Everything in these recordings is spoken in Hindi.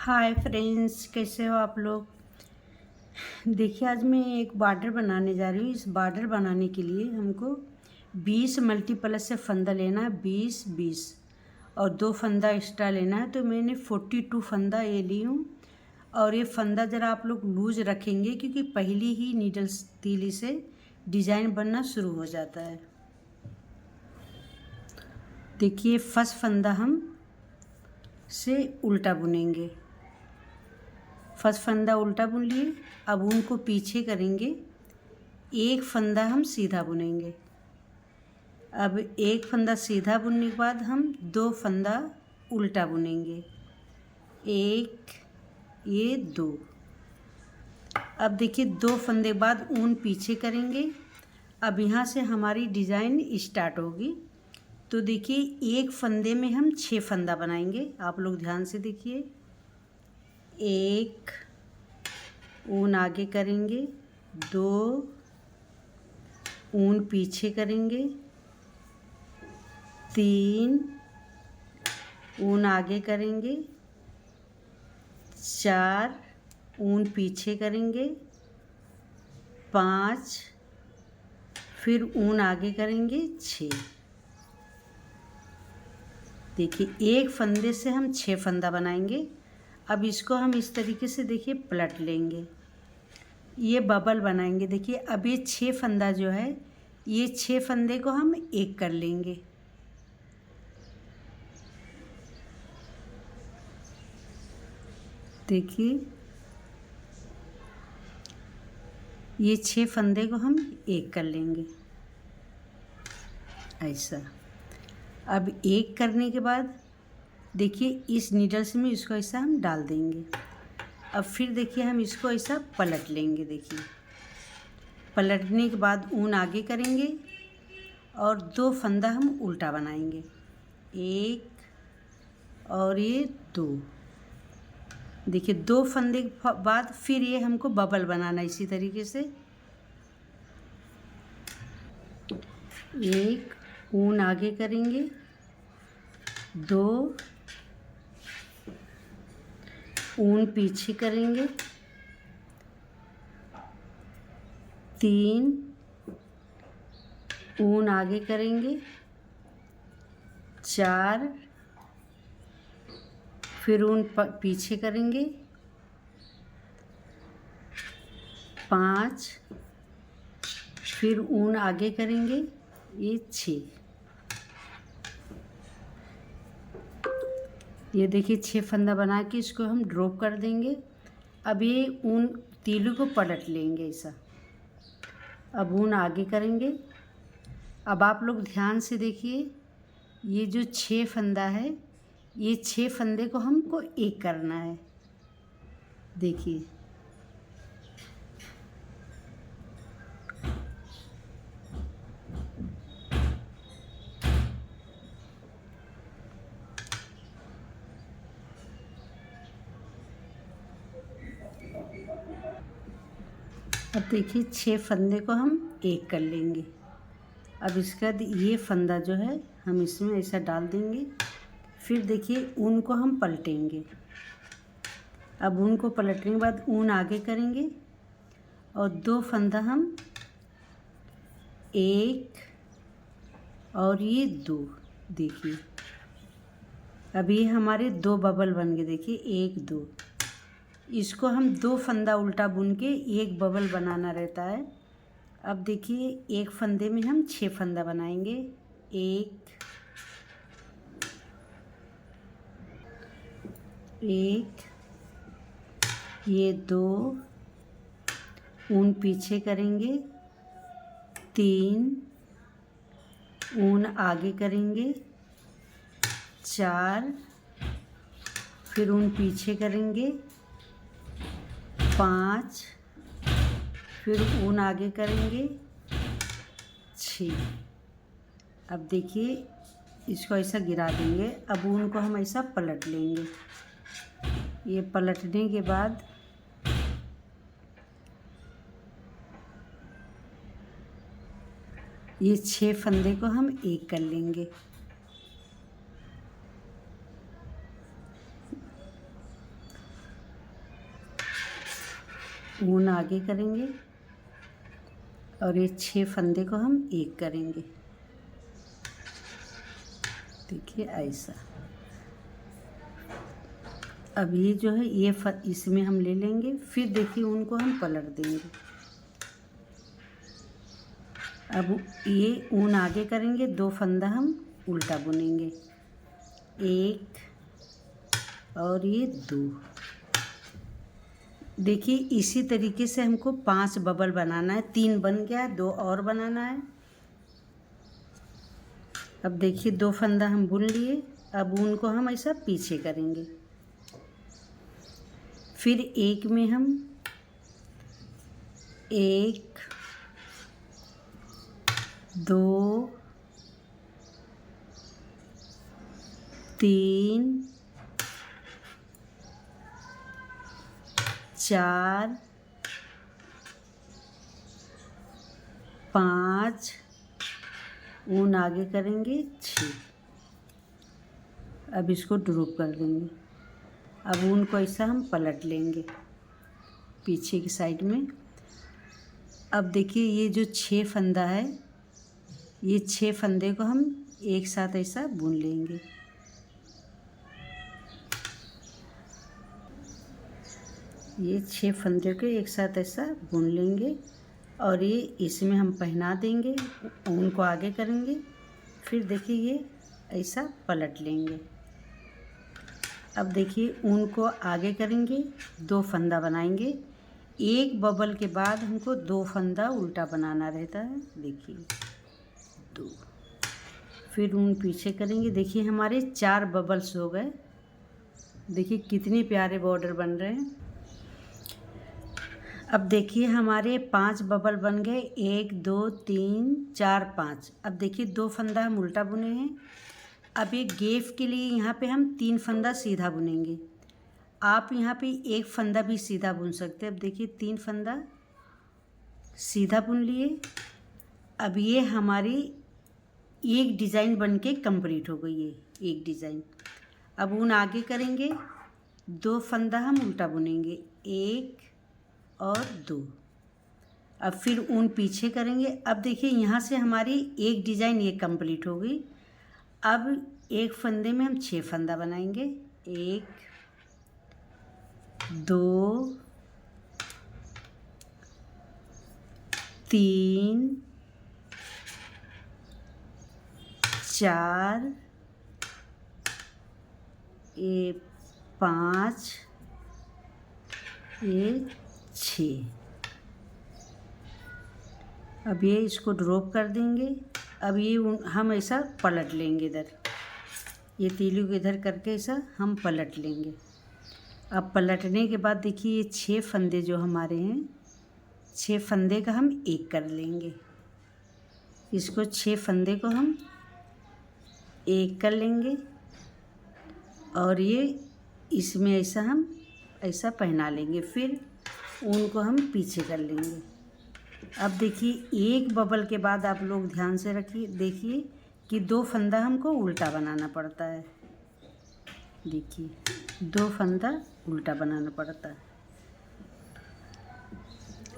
हाय फ्रेंड्स, कैसे हो आप लोग। देखिए, आज मैं एक बॉर्डर बनाने जा रही हूँ। इस बॉर्डर बनाने के लिए हमको 20 मल्टीप्लस से फंदा लेना है, 20 और 2 फंदा एक्स्ट्रा लेना है। तो मैंने 42 फंदा ये ली हूँ। और ये फंदा ज़रा आप लोग लूज रखेंगे क्योंकि पहली ही नीडल्स तीली से डिज़ाइन बनना शुरू हो जाता है। देखिए, फर्स्ट फंदा हम से उल्टा बुनेंगे। फर्स्ट फंदा उल्टा बुन लिए। अब उनको पीछे करेंगे। एक फंदा हम सीधा बुनेंगे। अब एक फंदा सीधा बुनने के बाद हम 2 फंदा उल्टा बुनेंगे। एक, ये 2। अब देखिए, 2 फंदे बाद ऊन पीछे करेंगे। अब यहाँ से हमारी डिज़ाइन स्टार्ट होगी। तो देखिए, एक फंदे में हम 6 फंदा बनाएंगे। आप लोग ध्यान से देखिए। एक, ऊन आगे करेंगे, 2 ऊन पीछे करेंगे, 3 ऊन आगे करेंगे, 4 ऊन पीछे करेंगे, 5 फिर ऊन आगे करेंगे, 6। देखिए, एक फंदे से हम 6 फंदा बनाएंगे। अब इसको हम इस तरीके से देखिए पलट लेंगे। ये बबल बनाएंगे। देखिए, अब ये 6 फंदा जो है, ये 6 फंदे को हम एक कर लेंगे। देखिए, ये 6 फंदे को हम एक कर लेंगे ऐसा। अब एक करने के बाद देखिए, इस नीडल्स में इसको ऐसा हम डाल देंगे। अब फिर देखिए, हम इसको ऐसा पलट लेंगे। देखिए, पलटने के बाद ऊन आगे करेंगे और 2 फंदा हम उल्टा बनाएंगे। एक और ये 2। देखिए, 2 फंदे के बाद फिर ये हमको बबल बनाना इसी तरीके से। एक ऊन आगे करेंगे, 2 ऊन पीछे करेंगे, 3 ऊन आगे करेंगे, 4 फिर ऊन पीछे करेंगे, 5 फिर ऊन आगे करेंगे, ये 6। ये देखिए, 6 फंदा बना के इसको हम ड्रॉप कर देंगे। अब ये ऊन तीलों को पलट लेंगे ऐसा। अब ऊन आगे करेंगे। अब आप लोग ध्यान से देखिए, ये जो 6 फंदा है, ये 6 फंदे को हमको एक करना है। देखिए, अब देखिए, 6 फंदे को हम एक कर लेंगे। अब इसके बाद ये फंदा जो है हम इसमें ऐसा डाल देंगे। फिर देखिए, ऊन को हम पलटेंगे। अब ऊन को पलटने के बाद ऊन आगे करेंगे और 2 फंदा हम एक और ये 2। देखिए, अब ये हमारे 2 बबल बन गए। देखिए, 1 2। इसको हम 2 फंदा उल्टा बुन के एक बबल बनाना रहता है। अब देखिए, एक फंदे में हम 6 फंदा बनाएंगे। एक, ये 2 ऊन पीछे करेंगे, 3 ऊन आगे करेंगे, 4 फिर ऊन पीछे करेंगे, 5 फिर ऊन आगे करेंगे, 6। अब देखिए, इसको ऐसा गिरा देंगे। अब ऊन को हम ऐसा पलट लेंगे। ये पलटने के बाद ये 6 फंदे को हम एक कर लेंगे। ऊन आगे करेंगे और ये 6 फंदे को हम एक करेंगे। देखिए ऐसा। अब ये जो है ये इसमें हम ले लेंगे, फिर देखिए ऊन को हम पलट देंगे। अब ये ऊन आगे करेंगे, 2 फंदा हम उल्टा बुनेंगे, 1 और ये 2। देखिए इसी तरीके से हमको 5 बबल बनाना है। 3 बन गया, 2 और बनाना है। अब देखिए 2 फंदा हम बुन लिए। अब ऊन को हम ऐसा पीछे करेंगे, फिर एक में हम 1 2 3 4 5, ऊन आगे करेंगे 6। अब इसको ड्रॉप कर देंगे। अब ऊन को ऐसा हम पलट लेंगे पीछे की साइड में। अब देखिए ये जो 6 फंदा है, ये 6 फंदे को हम एक साथ ऐसा बुन लेंगे। ये 6 फंदे को एक साथ ऐसा बुन लेंगे और ये इसमें हम पहना देंगे। ऊन को आगे करेंगे, फिर देखिए ये ऐसा पलट लेंगे। अब देखिए ऊन को आगे करेंगे, 2 फंदा बनाएंगे। एक बबल के बाद हमको 2 फंदा उल्टा बनाना रहता है। देखिए 2, फिर ऊन पीछे करेंगे। देखिए हमारे 4 बबल्स हो गए। देखिए कितने प्यारे बॉर्डर बन रहे हैं। अब देखिए हमारे 5 बबल बन गए, 1 2 3 4 5। अब देखिए 2 फंदा हम उल्टा बुने हैं। अब एक गैप के लिए यहाँ पे हम 3 फंदा सीधा बुनेंगे। आप यहाँ पे 1 फंदा भी सीधा बुन सकते हैं। अब देखिए 3 फंदा सीधा बुन लिए। अब ये हमारी एक डिज़ाइन बन के कम्प्लीट हो गई है, एक डिज़ाइन। अब ऊन आगे करेंगे, 2 फंदा हम उल्टा बुनेंगे, 1 और 2। अब फिर ऊन पीछे करेंगे। अब देखिए यहाँ से हमारी एक डिज़ाइन ये कंप्लीट हो गई। अब एक फंदे में हम 6 फंदा बनाएंगे, 1 2 3 4 ये 5 ये 6। अब ये इसको ड्रॉप कर देंगे। अब ये हम ऐसा पलट लेंगे, इधर ये तीली को इधर करके ऐसा हम पलट लेंगे। अब पलटने के बाद देखिए ये 6 फंदे जो हमारे हैं, 6 फंदे का हम एक कर लेंगे। इसको 6 फंदे को हम एक कर लेंगे और ये इसमें ऐसा हम ऐसा पहना लेंगे। फिर ऊन को हम पीछे कर लेंगे। अब देखिए एक बबल के बाद आप लोग ध्यान से रखिए, देखिए कि 2 फंदा हमको उल्टा बनाना पड़ता है। देखिए 2 फंदा उल्टा बनाना पड़ता है।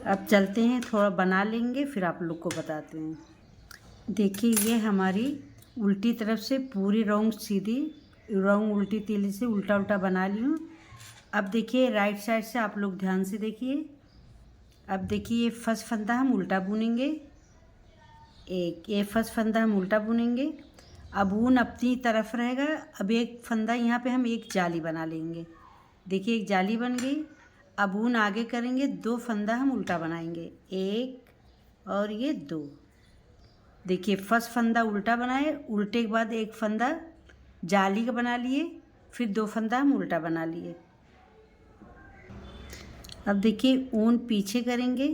अब चलते हैं, थोड़ा बना लेंगे फिर आप लोग को बताते हैं। देखिए ये हमारी उल्टी तरफ से पूरी राउंड सीधी राउंड उल्टी तीली से उल्टा उल्टा बना ली हूँ। अब देखिए राइट साइड से आप लोग ध्यान से देखिए। अब देखिए ये फर्स्ट फंदा हम उल्टा बुनेंगे, एक ये फर्स्ट फंदा हम उल्टा बुनेंगे। अब ऊन अपनी तरफ रहेगा। अब एक फंदा यहाँ पे हम एक जाली बना लेंगे। देखिए एक जाली बन गई। अब ऊन आगे करेंगे, 2 फंदा हम उल्टा बनाएंगे, 1 और ये 2। देखिए फर्स्ट फंदा उल्टा बनाए, उल्टे के बाद एक फंदा जाली का बना लिए, फिर 2 फंदा हम उल्टा बना लिए। अब देखिए ऊन पीछे करेंगे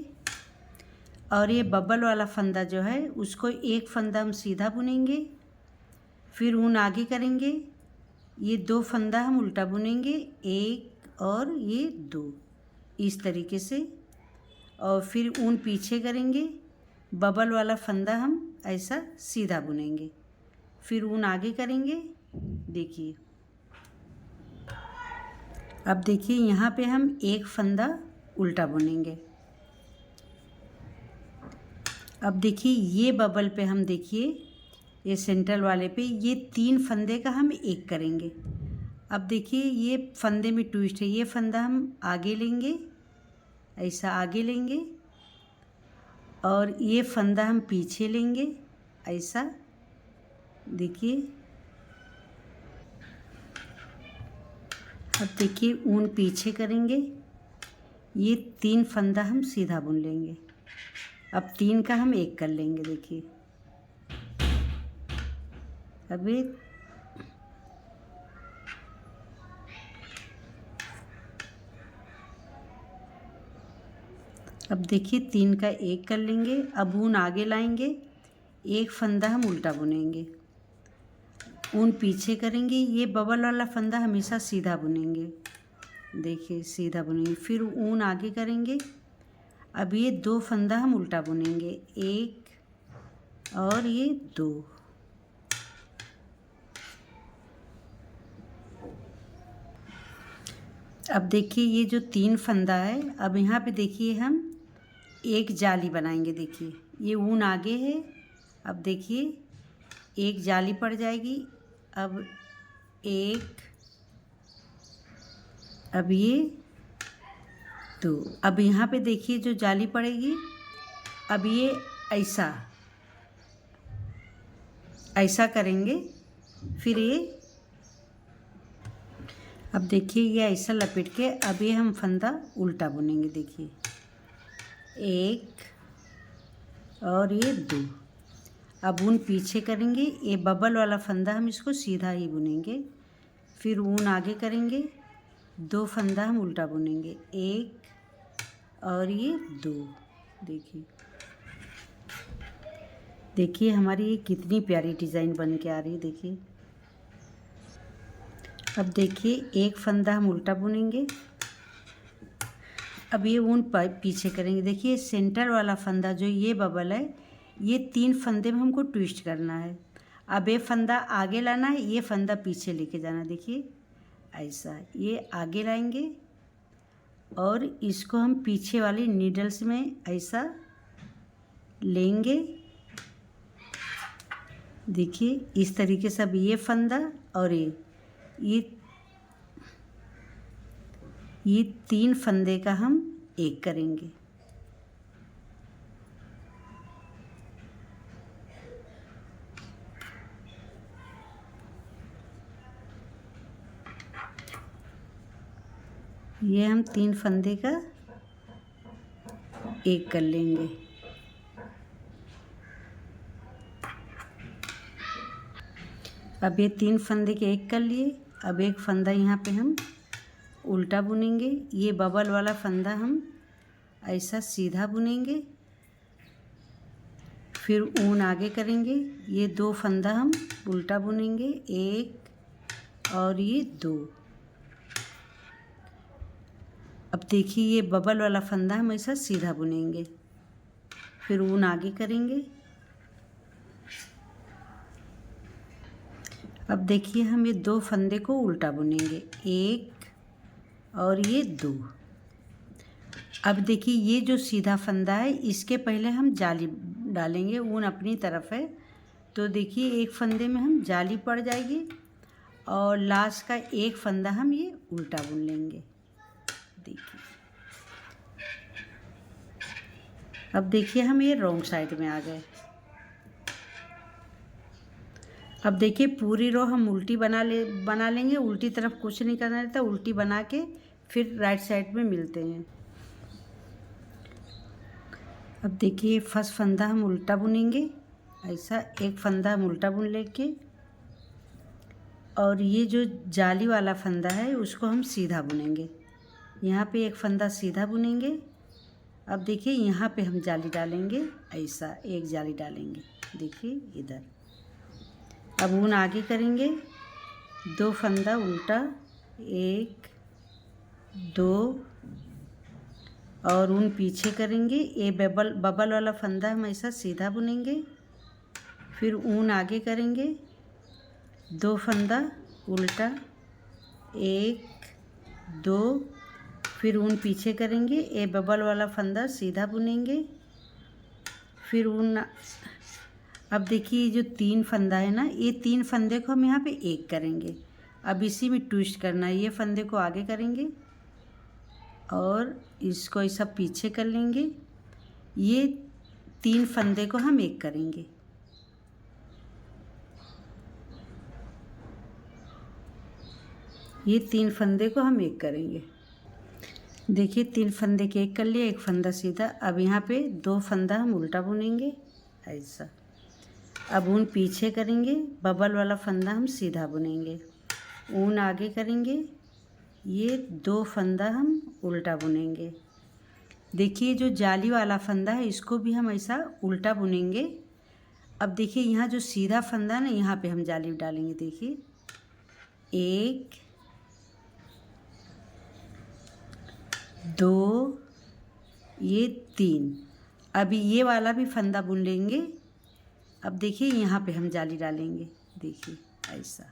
और ये बबल वाला फंदा जो है उसको एक फंदा हम सीधा बुनेंगे। फिर ऊन आगे करेंगे, ये 2 फंदा हम उल्टा बुनेंगे, 1 और ये 2, इस तरीके से। और फिर ऊन पीछे करेंगे, बबल वाला फंदा हम ऐसा सीधा बुनेंगे। फिर ऊन आगे करेंगे। देखिए अब देखिए यहाँ पे हम एक फंदा उल्टा बुनेंगे। अब देखिए ये बबल पे हम देखिए ये सेंट्रल वाले पे ये 3 फंदे का हम एक करेंगे। अब देखिए ये फंदे में ट्विस्ट है, ये फंदा हम आगे लेंगे, ऐसा आगे लेंगे, और ये फंदा हम पीछे लेंगे ऐसा, देखिए। अब देखिए ऊन पीछे करेंगे, ये 3 फंदा हम सीधा बुन लेंगे। अब 3 का हम एक कर लेंगे, देखिए। अब देखिए 3 का एक कर लेंगे। अब ऊन आगे लाएंगे, एक फंदा हम उल्टा बुनेंगे, ऊन पीछे करेंगे, ये बबल वाला फंदा हमेशा सीधा बुनेंगे, देखिए सीधा बुनेंगे। फिर ऊन आगे करेंगे, अब ये 2 फंदा हम उल्टा बुनेंगे, एक और ये 2। अब देखिए ये जो 3 फंदा है, अब यहाँ पे देखिए हम एक जाली बनाएंगे, देखिए ये ऊन आगे है। अब देखिए एक जाली पड़ जाएगी, अब एक, अब ये 2। अब यहाँ पे देखिए जो जाली पड़ेगी, अब ये ऐसा ऐसा करेंगे, फिर ये, अब देखिए ये ऐसा लपेट के अब ये हम फंदा उल्टा बुनेंगे, देखिए एक और ये 2। अब ऊन पीछे करेंगे, ये बबल वाला फंदा हम इसको सीधा ही बुनेंगे, फिर ऊन आगे करेंगे, 2 फंदा हम उल्टा बुनेंगे, एक और ये 2, देखिए। देखिए हमारी ये कितनी प्यारी डिज़ाइन बन के आ रही है, देखिए। अब देखिए एक फंदा हम उल्टा बुनेंगे, अब ये ऊन पीछे करेंगे, देखिए सेंटर वाला फंदा जो ये बबल है, ये 3 फंदे में हमको ट्विस्ट करना है। अब ये फंदा आगे लाना है, ये फंदा पीछे लेके जाना, देखिए ऐसा ये आगे लाएंगे और इसको हम पीछे वाली नीडल्स में ऐसा लेंगे, देखिए इस तरीके से। अब ये फंदा और ये 3 फंदे का हम एक करेंगे। ये हम 3 फंदे का एक कर लेंगे। अब ये 3 फंदे के एक कर लिए। अब एक फंदा यहाँ पे हम उल्टा बुनेंगे, ये बबल वाला फंदा हम ऐसा सीधा बुनेंगे, फिर ऊन आगे करेंगे, ये 2 फंदा हम उल्टा बुनेंगे, एक और ये 2। अब देखिए ये बबल वाला फंदा हम ऐसा सीधा बुनेंगे, फिर ऊन आगे करेंगे। अब देखिए हम ये 2 फंदे को उल्टा बुनेंगे, एक और ये 2। अब देखिए ये जो सीधा फंदा है, इसके पहले हम जाली डालेंगे, ऊन अपनी तरफ है, तो देखिए एक फंदे में हम जाली पड़ जाएगी और लास्ट का एक फंदा हम ये उल्टा बुन लेंगे, देखिए। अब देखिए हम ये रॉन्ग साइड में आ गए। अब देखिए पूरी रो हम उल्टी बना लेंगे, उल्टी तरफ कुछ नहीं करना रहता, उल्टी बना के फिर राइट साइड में मिलते हैं। अब देखिए फर्स्ट फंदा हम उल्टा बुनेंगे, ऐसा एक फंदा हम उल्टा बुन लेके, और ये जो जाली वाला फंदा है उसको हम सीधा बुनेंगे, यहाँ पे एक फंदा सीधा बुनेंगे। अब देखिए यहाँ पे हम जाली डालेंगे, ऐसा एक जाली डालेंगे, देखिए इधर। अब ऊन आगे करेंगे, 2 फंदा उल्टा, 1 2 और ऊन पीछे करेंगे, ये बबल वाला फंदा हम ऐसा सीधा बुनेंगे, फिर ऊन आगे करेंगे, 2 फंदा उल्टा, 1 2 फिर ऊन पीछे करेंगे, ये बबल वाला फंदा सीधा बुनेंगे, फिर ऊन। अब देखिए जो 3 फंदा है ना, ये 3 फंदे को हम यहाँ पे एक करेंगे। अब इसी में ट्विस्ट करना है, ये फंदे को आगे करेंगे और इसको ऐसा पीछे कर लेंगे। ये 3 फंदे को हम एक करेंगे। ये 3 फंदे को हम एक करेंगे। देखिए 3 फंदे के एक कर लिए, एक फंदा सीधा। अब यहाँ पे 2 फंदा हम उल्टा बुनेंगे ऐसा। अब ऊन पीछे करेंगे, बबल वाला फंदा हम सीधा बुनेंगे, ऊन आगे करेंगे, ये 2 फंदा हम उल्टा बुनेंगे। देखिए जो जाली वाला फंदा है इसको भी हम ऐसा उल्टा बुनेंगे। अब देखिए यहाँ जो सीधा फंदा है ना, यहाँ पे हम जाली डालेंगे। देखिए 1 2, ये 3। अभी ये वाला भी फंदा बुन लेंगे। अब देखिए यहाँ पे हम जाली डालेंगे। देखिए ऐसा,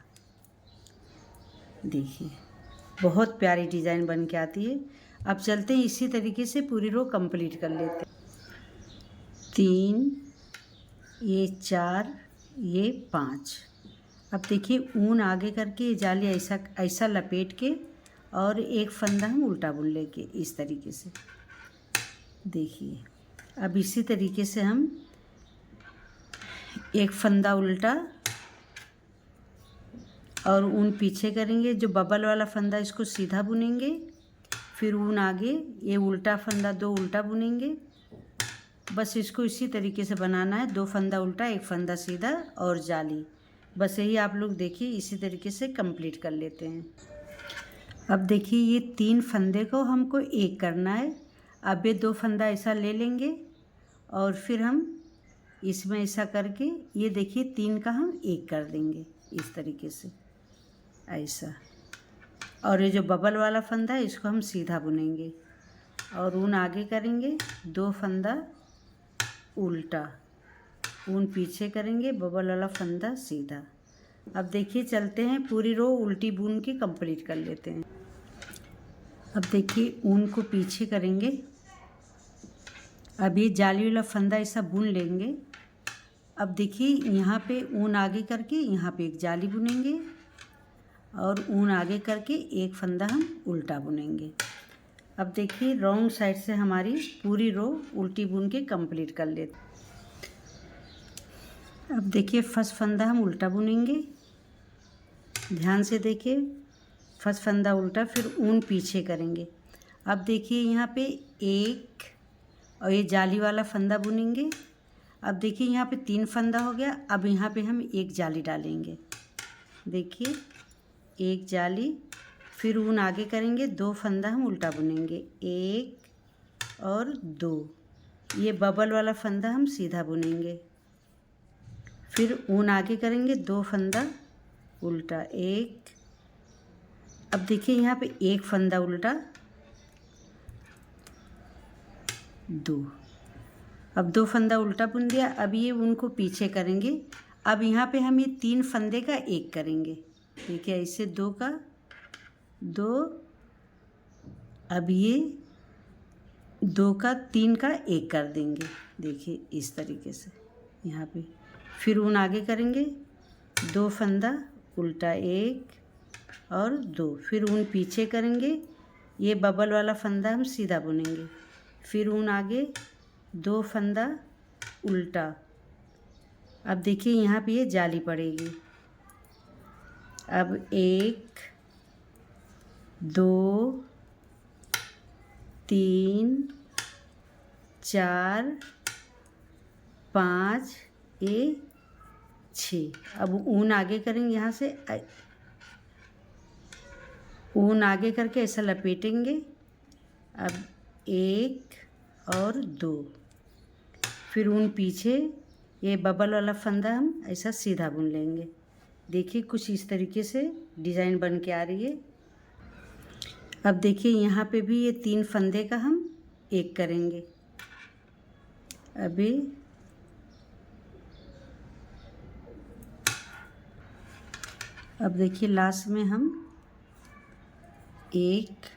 देखिए बहुत प्यारी डिज़ाइन बन के आती है। अब चलते हैं इसी तरीके से पूरी रो कंप्लीट कर लेते हैं। 3, ये 4, ये 5। अब देखिए ऊन आगे करके ये जाली ऐसा ऐसा लपेट के और एक फंदा हम उल्टा बुन लेंगे इस तरीके से। देखिए अब इसी तरीके से हम एक फंदा उल्टा और ऊन पीछे करेंगे। जो बबल वाला फंदा इसको सीधा बुनेंगे, फिर ऊन आगे, ये उल्टा फंदा 2 उल्टा बुनेंगे। बस इसको इसी तरीके से बनाना है, 2 फंदा उल्टा, एक फंदा सीधा और जाली। बस यही आप लोग देखिए इसी तरीके से कंप्लीट कर लेते हैं। अब देखिए ये 3 फंदे को हमको एक करना है। अब ये 2 फंदा ऐसा ले लेंगे और फिर हम इसमें ऐसा करके ये देखिए 3 का हम एक कर देंगे इस तरीके से ऐसा। और ये जो बबल वाला फंदा है इसको हम सीधा बुनेंगे और ऊन आगे करेंगे, 2 फंदा उल्टा, ऊन पीछे करेंगे, बबल वाला फंदा सीधा। अब देखिए चलते हैं पूरी रो उल्टी बुन के कंप्लीट कर लेते हैं। अब देखिए ऊन को पीछे करेंगे। अब ये जाली वाला फंदा ऐसा बुन लेंगे। अब देखिए यहाँ पे ऊन आगे करके यहाँ पे एक जाली बुनेंगे और ऊन आगे करके एक फंदा हम उल्टा बुनेंगे। अब देखिए रॉन्ग साइड से हमारी पूरी रो उल्टी बुन के कंप्लीट कर लेते। अब देखिए फर्स्ट फंदा हम उल्टा बुनेंगे, ध्यान से देखिए, फर्स्ट फंदा उल्टा, फिर ऊन पीछे करेंगे। अब देखिए यहाँ पे 1 और ये जाली वाला फंदा बुनेंगे। अब देखिए यहाँ पे 3 फंदा हो गया। अब यहाँ पे हम एक जाली डालेंगे। देखिए एक जाली, फिर ऊन आगे करेंगे, 2 फंदा हम उल्टा बुनेंगे, 1 और 2। ये बबल वाला फंदा हम सीधा बुनेंगे, फिर ऊन आगे करेंगे, 2 फंदा उल्टा, 1। अब देखिए यहाँ पे एक फंदा उल्टा, 2। अब 2 फंदा उल्टा बुन दिया। अब ये उनको पीछे करेंगे। अब यहाँ पे हम ये 3 फंदे का एक करेंगे। ठीक है, ऐसे 2 का 2। अब ये 2 का 3 का एक कर देंगे। देखिए इस तरीके से यहाँ पे, फिर ऊन आगे करेंगे, 2 फंदा उल्टा, 1 और 2, फिर ऊन पीछे करेंगे, ये बबल वाला फंदा हम सीधा बुनेंगे, फिर ऊन आगे, 2 फंदा उल्टा। अब देखिए यहाँ पे ये जाली पड़ेगी। अब 1 2 3 4 5 ये 6। अब ऊन आगे करेंगे, यहाँ से ऊन आगे करके ऐसा लपेटेंगे। अब 1 और 2, फिर ऊन पीछे, ये बबल वाला फंदा हम ऐसा सीधा बुन लेंगे। देखिए कुछ इस तरीके से डिज़ाइन बन के आ रही है। अब देखिए यहाँ पे भी ये 3 फंदे का हम एक करेंगे। अभी अब देखिए लास्ट में हम 1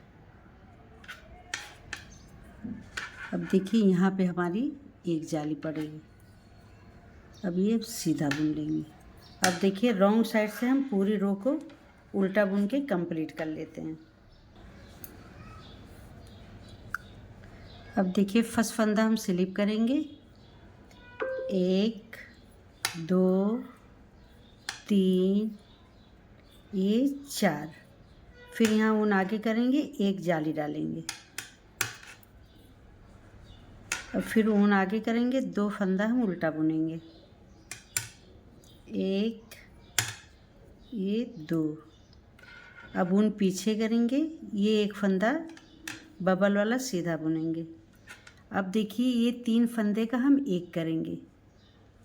अब देखिए यहाँ पे हमारी एक जाली पड़ेगी। अब ये सीधा बुन लेंगे। अब देखिए रॉन्ग साइड से हम पूरी रो को उल्टा बुन के कंप्लीट कर लेते हैं। अब देखिए फर्स्ट फंदा हम स्लिप करेंगे, 1 2 3 ये 4, फिर यहाँ ऊन आगे करेंगे, एक जाली डालेंगे। अब फिर ऊन आगे करेंगे, 2 फंदा हम उल्टा बुनेंगे, 1 ये 2। अब ऊन पीछे करेंगे, ये एक फंदा बबल वाला सीधा बुनेंगे। अब देखिए ये 3 फंदे का हम एक करेंगे,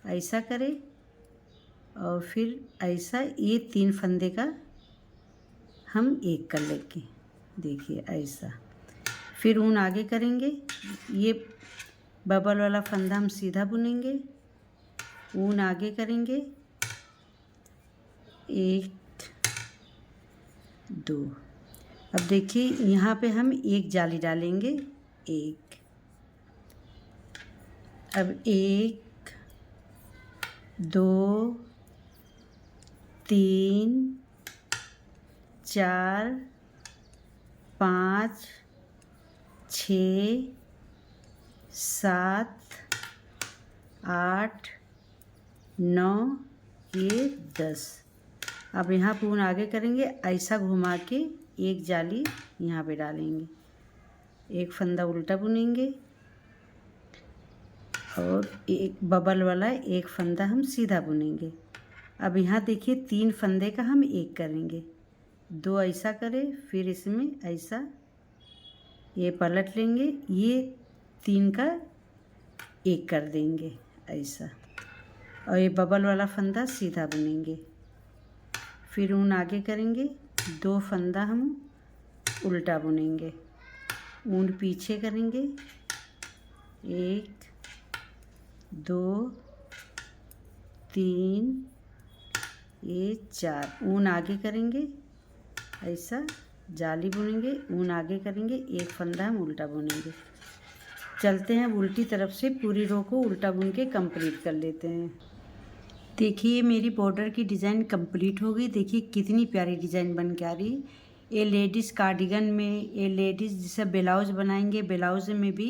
ऐसा करें और फिर ऐसा, ये 3 फंदे का हम एक कर लेंगे, देखिए ऐसा। फिर ऊन आगे करेंगे, ये बबल वाला फंदा हम सीधा बुनेंगे, ऊन आगे करेंगे, 1 2। अब देखिए यहाँ पे हम एक जाली डालेंगे, 1। अब 1 2 3 4 5 6 7 8 9 ये 10। अब यहाँ पे ऊन आगे करेंगे, ऐसा घुमा के एक जाली यहाँ पे डालेंगे, एक फंदा उल्टा बुनेंगे और एक बबल वाला एक फंदा हम सीधा बुनेंगे। अब यहाँ देखिए 3 फंदे का हम एक करेंगे, 2 ऐसा करें, फिर इसमें ऐसा ये पलट लेंगे, ये 3 का एक कर देंगे ऐसा, और ये बबल वाला फंदा सीधा बुनेंगे। फिर ऊन आगे करेंगे, 2 फंदा हम उल्टा बुनेंगे, ऊन पीछे करेंगे, 1 2 3 ये 4। ऊन आगे करेंगे, ऐसा जाली बुनेंगे, ऊन आगे करेंगे, एक फंदा हम उल्टा बुनेंगे। चलते हैं उल्टी तरफ से पूरी रो को उल्टा बुन के कंप्लीट कर लेते हैं। देखिए मेरी बॉर्डर की डिज़ाइन कंप्लीट हो गई। देखिए कितनी प्यारी डिज़ाइन बन के आ रही। ये लेडीज़ कार्डिगन में, ये लेडीज़ जैसे ब्लाउज बनाएंगे, ब्लाउज में भी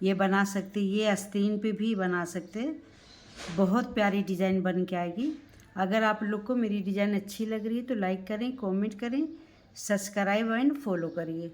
ये बना सकते, ये आस्तीन पे भी बना सकते। बहुत प्यारी डिज़ाइन बन के आएगी। अगर आप लोग को मेरी डिज़ाइन अच्छी लग रही है तो लाइक करें, कमेंट करें, सब्सक्राइब एंड फॉलो करिए।